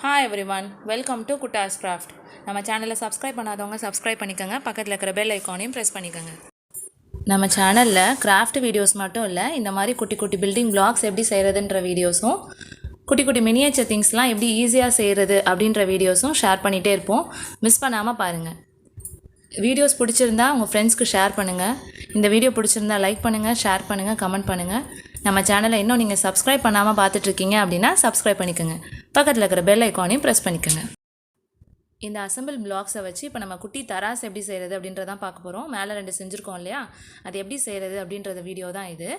Hi everyone, welcome to kuttas craft. நம்ம சேனலை subscribe பண்ணாதவங்க சப்ஸ்கிரைப் பண்ணிக்கோங்க. பக்கத்தில் இருக்கிற பெல் ஐக்கானையும் ப்ரெஸ் பண்ணிக்கோங்க. நம்ம சேனலில் கிராஃப்ட் வீடியோஸ் மட்டும் இல்லை, இந்த மாதிரி குட்டி குட்டி பில்டிங் பிளாக்ஸ் எப்படி செய்கிறதுன்ற வீடியோஸும் குட்டி குட்டி மினியேச்சர் திங்ஸ்லாம் எப்படி ஈஸியாக செய்கிறது அப்படின்ற வீடியோஸும் ஷேர் பண்ணிகிட்டே இருப்போம். மிஸ் பண்ணாமல் பாருங்கள். வீடியோஸ் பிடிச்சிருந்தா உங்கள் ஃப்ரெண்ட்ஸ்க்கு ஷேர் பண்ணுங்கள். இந்த வீடியோ பிடிச்சிருந்தா லைக் பண்ணுங்கள், ஷேர் பண்ணுங்கள், கமெண்ட் பண்ணுங்கள். நம்ம சேனலை இன்னும் நீங்கள் சப்ஸ்கிரைப் பண்ணாமல் பார்த்துட்ருக்கீங்க அப்படின்னா சப்ஸ்கிரைப் பண்ணிக்கோங்க. பக்கத்தில் இருக்கிற பெல் ஐக்கானையும் ப்ரெஸ் பண்ணிக்கோங்க. இந்த அசம்பிள் பிளாக்ஸை வச்சு இப்போ நம்ம குட்டி தராஸ் எப்படி செய்கிறது அப்படின்றதான் பார்க்க போகிறோம். மேலே 2 செஞ்சுருக்கோம் இல்லையா, அது எப்படி செய்கிறது அப்படின்றத வீடியோ தான் இது.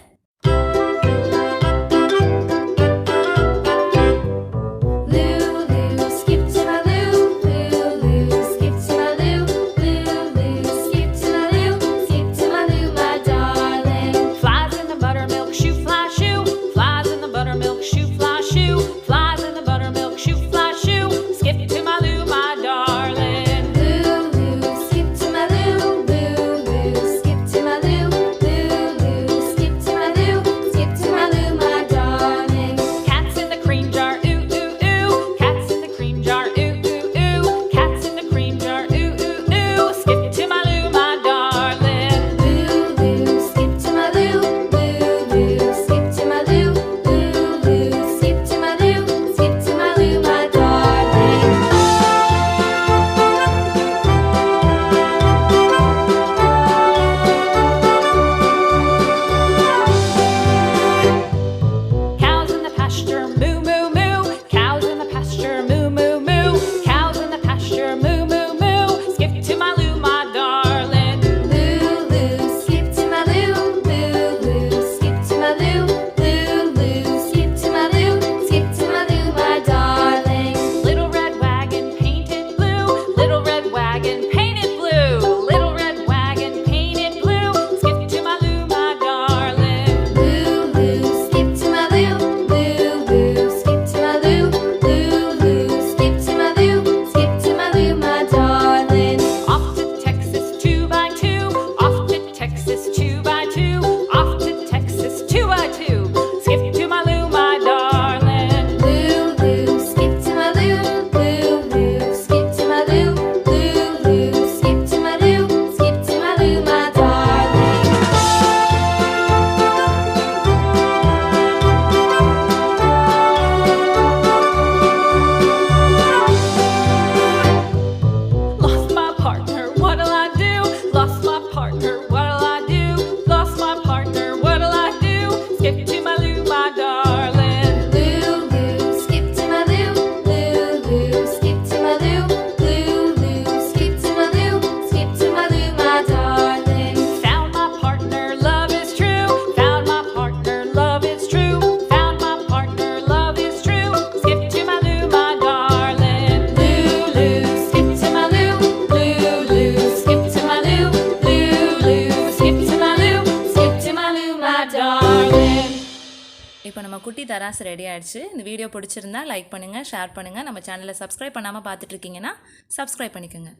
இப்போ நம்ம குட்டி தராஸ் ரெடி ஆகிடுச்சு. இந்த வீடியோ பிடிச்சிருந்தா லைக் பண்ணுங்கள், ஷேர் பண்ணுங்கள். நம்ம சேனலை சப்ஸ்கிரைப் பண்ணாமல் பார்த்துட்ருக்கீங்கன்னா சப்ஸ்கிரைப் பண்ணிக்கோங்க.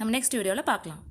நம்ம நெக்ஸ்ட் வீடியோவில் பார்க்கலாம்.